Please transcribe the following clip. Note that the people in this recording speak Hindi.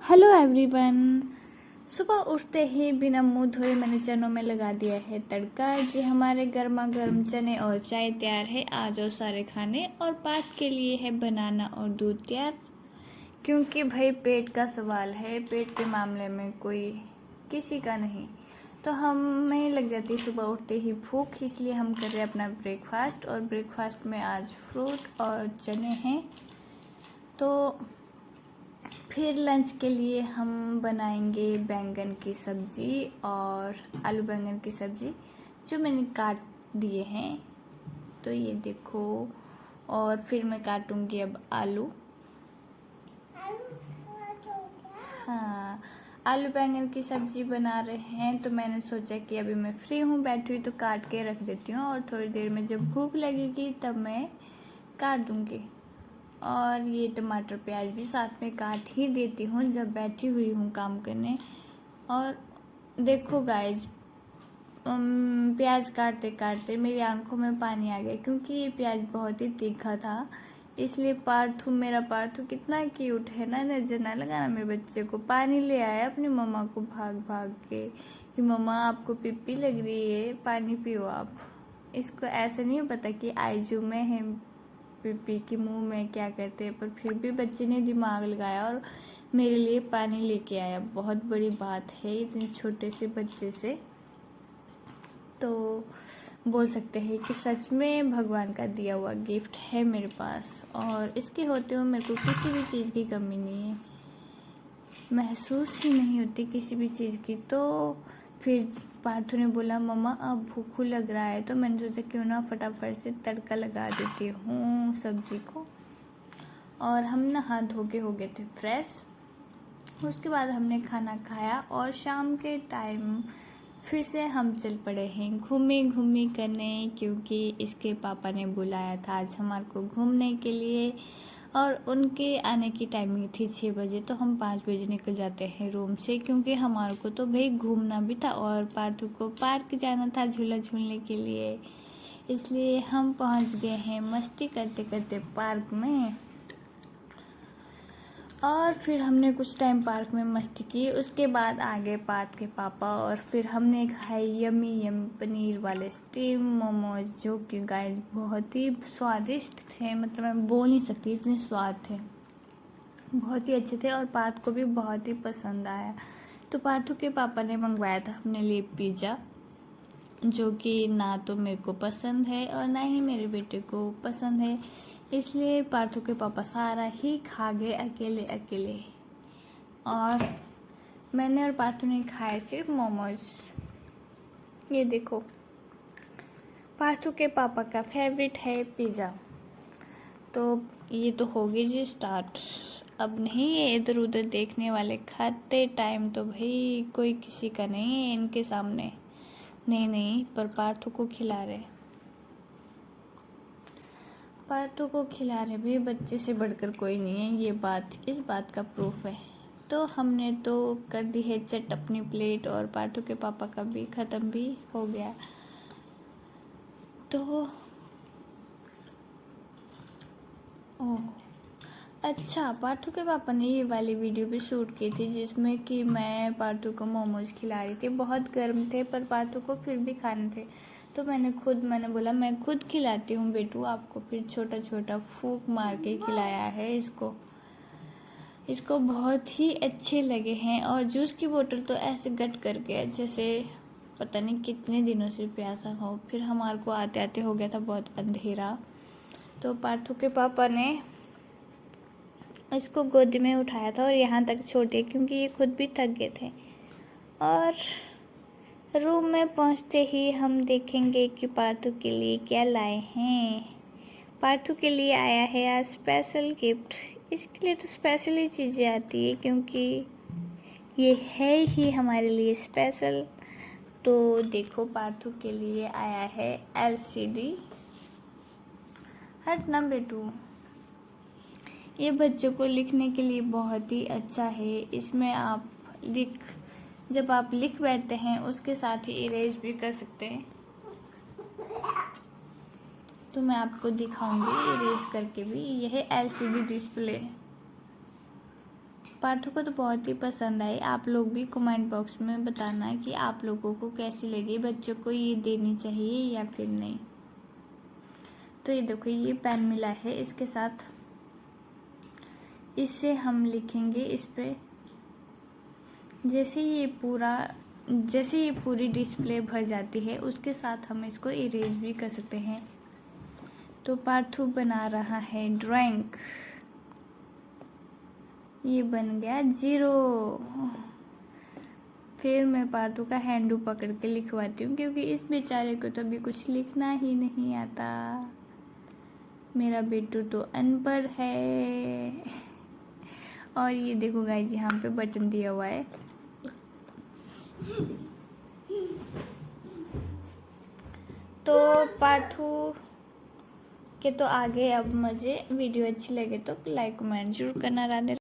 Hello everyone. सुबह उठते ही बिना मुंह धोए मैंने चनों में लगा दिया है तड़का। जी हमारे गर्मा गर्म चने और चाय तैयार है। आ जाओ सारे खाने। और पार्थ के लिए है बनाना और दूध तैयार, क्योंकि भाई पेट का सवाल है। पेट के मामले में कोई किसी का नहीं, तो हमें लग जाती है सुबह उठते ही भूख, इसलिए हम कर रहे हैं अपना ब्रेकफास्ट। और ब्रेकफास्ट में आज फ्रूट और चने हैं। तो फिर लंच के लिए हम बनाएंगे बैंगन की सब्ज़ी और आलू बैंगन की सब्ज़ी, जो मैंने काट दिए हैं। तो ये देखो। और फिर मैं काटूंगी अब आलू। हाँ, आलू बैंगन की सब्ज़ी बना रहे हैं, तो मैंने सोचा कि अभी मैं फ्री हूँ, बैठी हुई, तो काट के रख देती हूँ और थोड़ी देर में जब भूख लगेगी तब मैं काट दूँगी। और ये टमाटर प्याज भी साथ में काट ही देती हूँ जब बैठी हुई हूँ काम करने। और देखो गाइज, प्याज काटते काटते मेरी आंखों में पानी आ गया, क्योंकि ये प्याज बहुत ही तीखा था। इसलिए मेरा पार्थू कितना क्यूट है ना, नजर ना लगाना मेरे बच्चे को। पानी ले आया अपनी मम्मा को भाग भाग के कि मम्मा आपको पिप्पी लग रही है, पानी पियो आप। इसको ऐसा नहीं पता कि आइजू में है पिप्पी की, मुंह में क्या करते हैं, पर फिर भी बच्चे ने दिमाग लगाया और मेरे लिए पानी लेके आया। बहुत बड़ी बात है इतने छोटे से बच्चे से। तो बोल सकते हैं कि सच में भगवान का दिया हुआ गिफ्ट है मेरे पास, और इसके होते हुए मेरे को किसी भी चीज़ की कमी नहीं है, महसूस ही नहीं होती किसी भी चीज़ की। तो फिर पार्थू ने बोला मम्मा अब भूख लग रहा है, तो मैंने सोचा क्यों ना फटाफट से तड़का लगा देती हूँ सब्जी को। और हम नहा धो के हो गए थे फ्रेश। उसके बाद हमने खाना खाया और शाम के टाइम फिर से हम चल पड़े हैं घूमी करने, क्योंकि इसके पापा ने बुलाया था आज हमारे को घूमने के लिए। और उनके आने की टाइमिंग थी 6 बजे, तो हम 5 बजे निकल जाते हैं रूम से, क्योंकि हमारे को तो भाई घूमना भी था और पार्थू को पार्क जाना था झूला झूलने के लिए। इसलिए हम पहुंच गए हैं मस्ती करते करते पार्क में। और फिर हमने कुछ टाइम पार्क में मस्ती की। उसके बाद आ गए पार्थ के पापा और फिर हमने खाए यमी यमी पनीर वाले स्टीम मोमोज, जो कि गाइस बहुत ही स्वादिष्ट थे। मतलब मैं बोल नहीं सकती, इतने स्वाद थे, बहुत ही अच्छे थे और पार्थ को भी बहुत ही पसंद आया। तो पार्थू के पापा ने मंगवाया था अपने लिए पिज़्ज़ा, जो कि ना तो मेरे को पसंद है और ना ही मेरे बेटे को पसंद है। इसलिए पार्थू के पापा सारा ही खा गए अकेले अकेले, और मैंने और पार्थू ने खाए सिर्फ मोमोज। ये देखो, पार्थू के पापा का फेवरेट है पिज़्ज़ा। तो ये तो होगी जी स्टार्ट। अब नहीं है इधर उधर देखने वाले, खाते टाइम तो भाई कोई किसी का नहीं है इनके सामने। नहीं, पर पार्थू को खिला रहे, पार्थू को खिला रहे भी, बच्चे से बढ़कर कोई नहीं है, ये बात इस बात का प्रूफ है। तो हमने तो कर दी है चट अपनी प्लेट, और पार्थू के पापा का भी ख़त्म भी हो गया। तो ओह अच्छा, पार्थू के पापा ने ये वाली वीडियो भी शूट की थी, जिसमें कि मैं पार्थू को मोमोज खिला रही थी। बहुत गर्म थे पर पार्थू को फिर भी खाने थे, तो मैंने बोला मैं खुद खिलाती हूँ बेटू आपको। फिर छोटा छोटा फूंक मार के खिलाया है इसको बहुत ही अच्छे लगे हैं। और जूस की बोतल तो ऐसे गट कर गया जैसे पता नहीं कितने दिनों से प्यासा हो। फिर हमारे को आते आते हो गया था बहुत अंधेरा, तो पार्थू के पापा ने इसको गोदी में उठाया था और यहाँ तक छोड़ दिया, क्योंकि ये खुद भी थक गए थे। और रूम में पहुँचते ही हम देखेंगे कि पार्थू के लिए क्या लाए हैं। पार्थू के लिए आया है आज स्पेशल गिफ्ट। इसके लिए तो स्पेशल ही चीज़ें आती है, क्योंकि ये है ही हमारे लिए स्पेशल। तो देखो, पार्थू के लिए आया है LCD। हट ना बेटू, ये बच्चों को लिखने के लिए बहुत ही अच्छा है। इसमें जब आप लिख बैठते हैं उसके साथ ही इरेज भी कर सकते हैं। तो मैं आपको दिखाऊंगी इरेज करके भी। यह है LCD डिस्प्ले। पार्थू को तो बहुत ही पसंद आई। आप लोग भी कमेंट बॉक्स में बताना कि आप लोगों को कैसी लगी, बच्चों को ये देनी चाहिए या फिर नहीं। तो ये देखो, ये पेन मिला है, इसके साथ इससे हम लिखेंगे इस पे। जैसे ये पूरी डिस्प्ले भर जाती है, उसके साथ हम इसको इरेज भी कर सकते हैं। तो पार्थू बना रहा है ड्राइंग। ये बन गया 0। फिर मैं पार्थू का हैंडू पकड़ के लिखवाती हूँ, क्योंकि इस बेचारे को तो अभी कुछ लिखना ही नहीं आता। मेरा बेटू तो अनपढ़ है। और ये देखो गाइस, यहाँ पे बटन दिया हुआ है। तो पार्थू के तो आगे अब मज़े। वीडियो अच्छी लगे तो लाइक कमेंट जरूर करना। राधे।